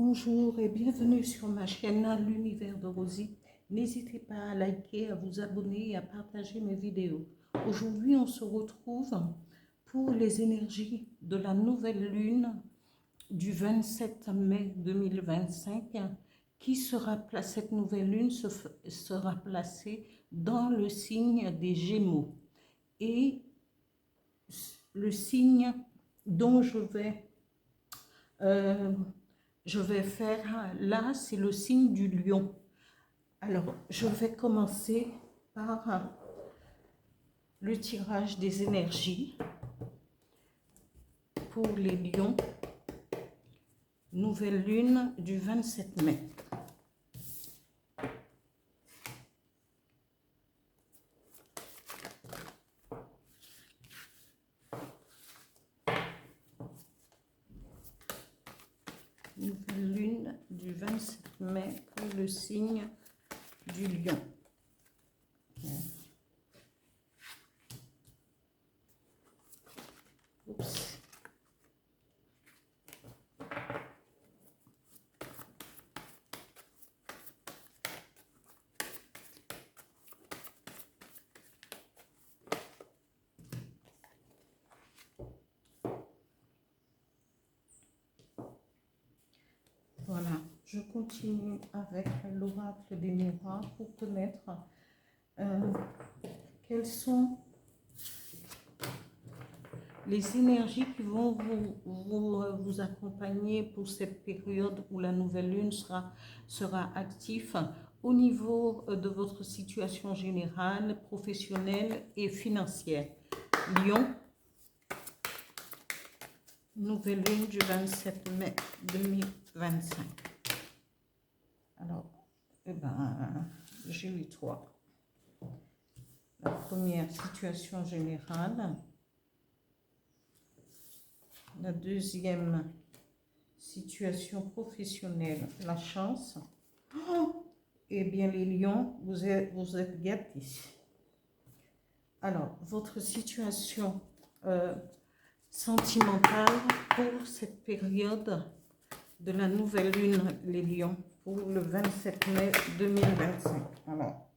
Bonjour et bienvenue sur ma chaîne L'Univers de Rosie. N'hésitez pas à liker, à vous abonner et à partager mes vidéos. Aujourd'hui, on se retrouve pour les énergies de la nouvelle lune du 27 mai 2025 qui sera, cette nouvelle lune sera placée dans le signe des Gémeaux. Et le signe dont je vais faire là, c'est le signe du lion. Alors, je vais commencer par le tirage des énergies pour les lions. Nouvelle lune du 27 mai. Nouvelle lune du 27 mai pour le signe du lion. Oups. Voilà, je continue avec l'oracle des miroirs pour connaître quelles sont les énergies qui vont vous accompagner pour cette période où la nouvelle lune sera active au niveau de votre situation générale, professionnelle et financière. Lion, nouvelle lune du 27 mai 2025. Alors, j'ai eu trois. La première, situation générale. La deuxième, situation professionnelle, la chance. Eh bien, les lions, vous êtes gâtés. Alors, votre situation sentimentale pour cette période de la nouvelle lune, les lions, pour le 27 mai 2025. Alors,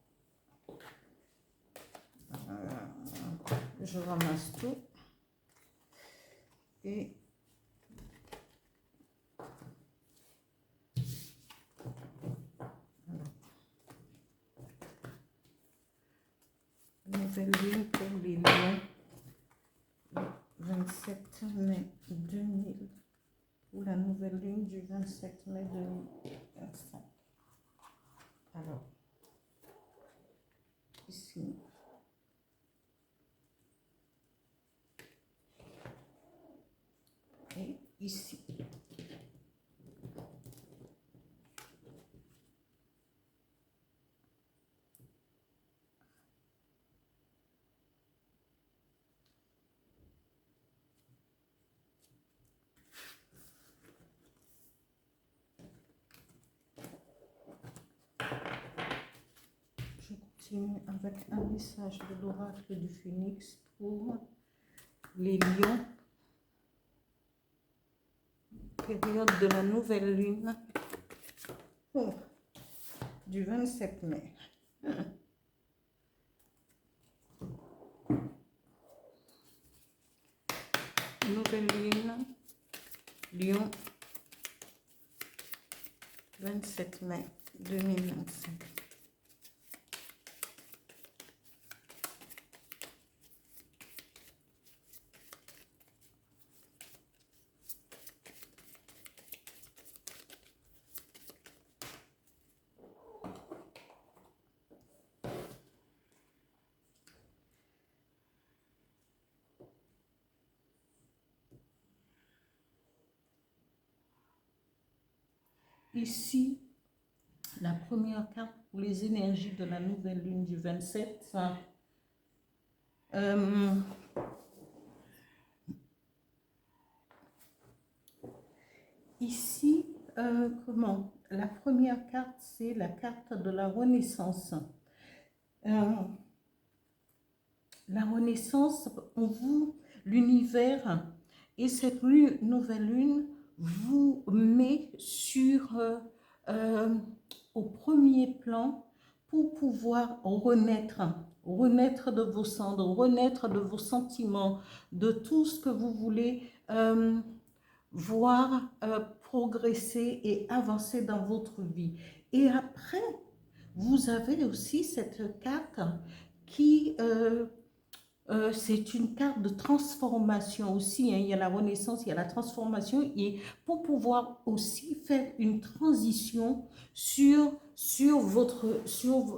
je ramasse tout. Et nouvelle lune pour les lions, le 27 mai 2000, ou la nouvelle lune du 27 mai 2025. Alors, ici. Et ici. Je continue avec un message de l'oracle du Phénix pour les lions. Période de la nouvelle lune du 27 mai. Nouvelle lune, lion, 27 mai 2025. Ici, la première carte pour les énergies de la nouvelle lune du 27. Ici, la première carte, c'est la carte de la renaissance. La renaissance, en vous, l'univers et cette nouvelle lune vous met sur, au premier plan pour pouvoir renaître de vos cendres, renaître de vos sentiments, de tout ce que vous voulez voir progresser et avancer dans votre vie. Et après, vous avez aussi cette carte qui, c'est une carte de transformation aussi, hein. Il y a la renaissance, il y a la transformation, et pour pouvoir aussi faire une transition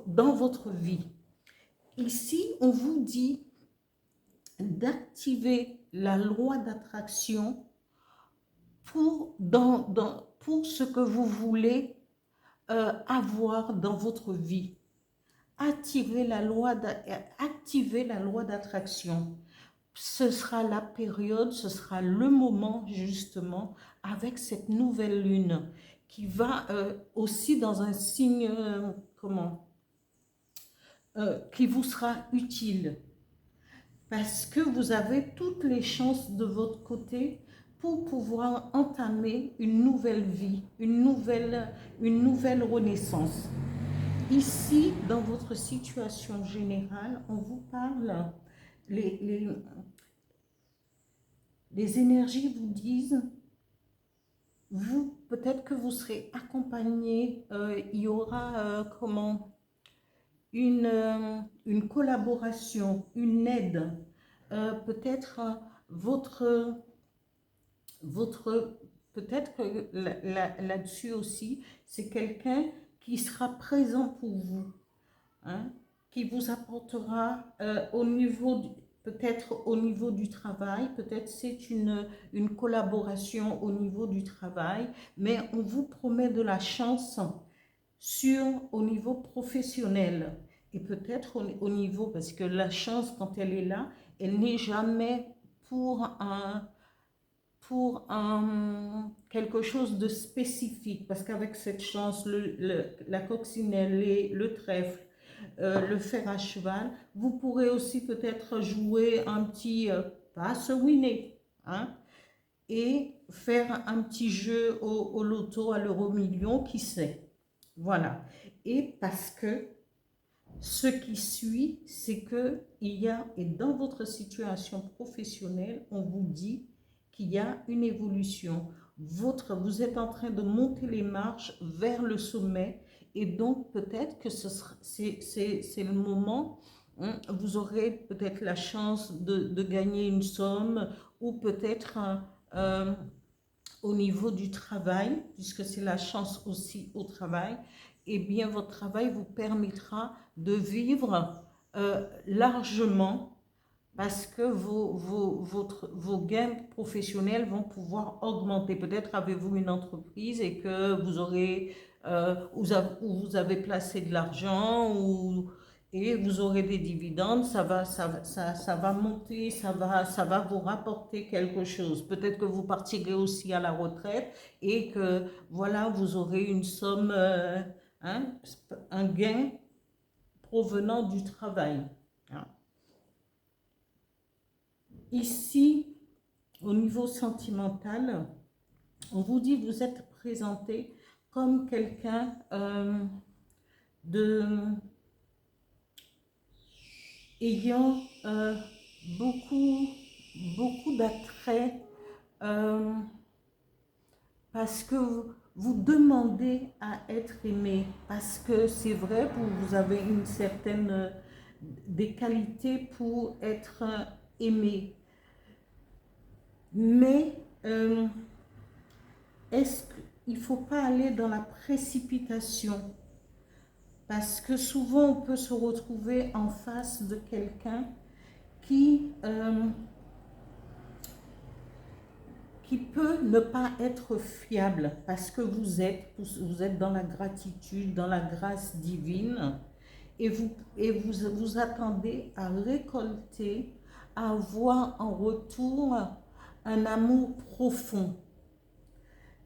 dans votre vie. Ici, on vous dit d'activer la loi d'attraction pour ce que vous voulez avoir dans votre vie. Activez la loi d'attraction. Ce sera la période, ce sera le moment justement avec cette nouvelle lune qui va aussi dans un signe qui vous sera utile, parce que vous avez toutes les chances de votre côté pour pouvoir entamer une nouvelle vie, une nouvelle renaissance. Ici, dans votre situation générale, on vous parle, les énergies vous disent, peut-être que vous serez accompagné, il y aura une collaboration, une aide, peut-être peut-être que là-dessus aussi, c'est quelqu'un qui sera présent pour vous, hein, qui vous apportera peut-être au niveau du travail, peut-être c'est une collaboration au niveau du travail, mais on vous promet de la chance au niveau professionnel, et peut-être au niveau, parce que la chance, quand elle est là, elle n'est jamais pour quelque chose de spécifique, parce qu'avec cette chance, la coccinelle, le trèfle, le fer à cheval, vous pourrez aussi peut-être jouer un petit passe winner, hein, et faire un petit jeu au loto, à l'euro-million, qui sait. Voilà. Et parce que ce qui suit, c'est que et dans votre situation professionnelle, on vous dit qu'il y a une évolution. Vous êtes en train de monter les marches vers le sommet, et donc peut-être que c'est le moment, hein, vous aurez peut-être la chance de gagner une somme, ou peut-être au niveau du travail, puisque c'est la chance aussi au travail, et bien votre travail vous permettra de vivre largement, parce que vos gains professionnels vont pouvoir augmenter. Peut-être avez-vous une entreprise et que vous avez placé de l'argent, et vous aurez des dividendes, ça va monter, ça va vous rapporter quelque chose. Peut-être que vous partirez aussi à la retraite et que voilà, vous aurez une somme, un gain provenant du travail. Hein. Ici, au niveau sentimental, on vous dit que vous êtes présenté comme quelqu'un ayant beaucoup d'attrait, parce que vous demandez à être aimé, parce que c'est vrai, vous avez une certaine des qualités pour être aimé, mais est-ce qu'il ne faut pas aller dans la précipitation? Parce que souvent on peut se retrouver en face de quelqu'un qui peut ne pas être fiable, parce que vous êtes dans la gratitude, dans la grâce divine, et vous attendez à récolter, à avoir en retour un amour profond.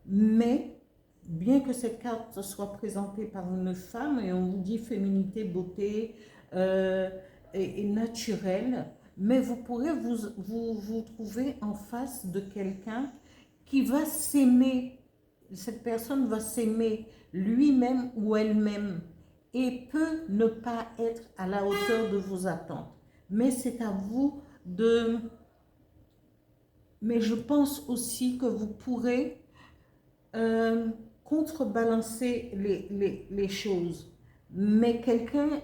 Mais bien que cette carte soit présentée par une femme, et on vous dit féminité, beauté et naturelle, mais vous pourrez vous trouver en face de quelqu'un qui va s'aimer, cette personne va s'aimer lui-même ou elle-même et peut ne pas être à la hauteur de vos attentes. Mais c'est à vous de... Mais je pense aussi que vous pourrez contrebalancer les choses. Mais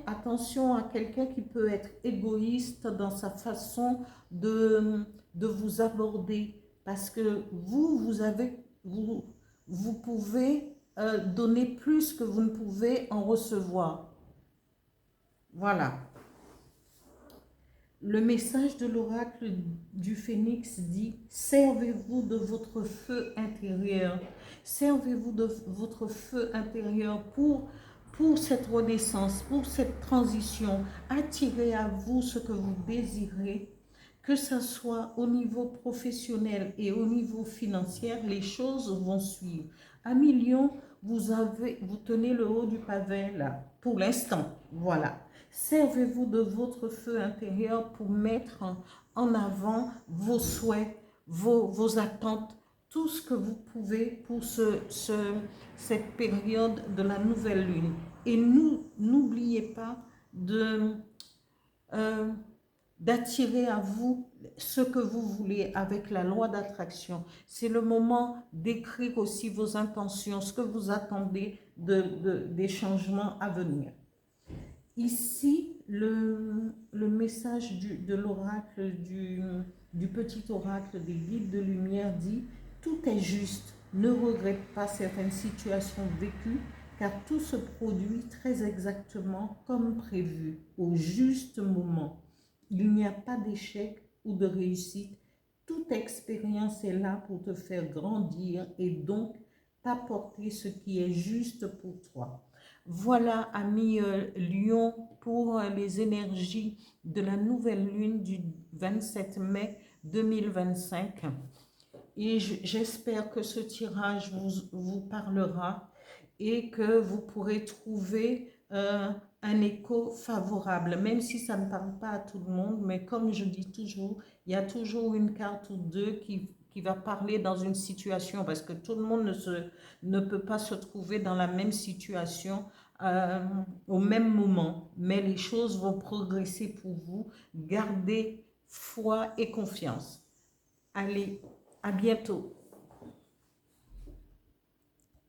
attention à quelqu'un qui peut être égoïste dans sa façon de vous aborder. Parce que vous pouvez donner plus que vous ne pouvez en recevoir. Voilà. Le message de l'oracle du Phénix dit « Servez-vous de votre feu intérieur. Servez-vous de votre feu intérieur pour cette renaissance, pour cette transition. Attirez à vous ce que vous désirez, que ce soit au niveau professionnel et au niveau financier, les choses vont suivre. À Lion, vous tenez le haut du pavé là, pour l'instant, voilà. Servez-vous de votre feu intérieur pour mettre en avant vos souhaits, vos attentes, tout ce que vous pouvez pour cette période de la nouvelle lune. Et n'oubliez pas d'attirer à vous ce que vous voulez avec la loi d'attraction. C'est le moment d'écrire aussi vos intentions, ce que vous attendez des changements à venir. Ici, le message de l'oracle, du petit oracle des guides de lumière dit « Tout est juste, ne regrette pas certaines situations vécues, car tout se produit très exactement comme prévu, au juste moment. Il n'y a pas d'échec ou de réussite. Toute expérience est là pour te faire grandir et donc t'apporter ce qui est juste pour toi. » Voilà, amis Lion, pour les énergies de la nouvelle lune du 27 mai 2025. Et j'espère que ce tirage vous parlera et que vous pourrez trouver un écho favorable, même si ça ne parle pas à tout le monde. Mais comme je dis toujours, il y a toujours une carte ou deux qui va parler dans une situation, parce que tout le monde ne peut pas se trouver dans la même situation au même moment. Mais les choses vont progresser pour vous. Gardez foi et confiance. Allez, à bientôt.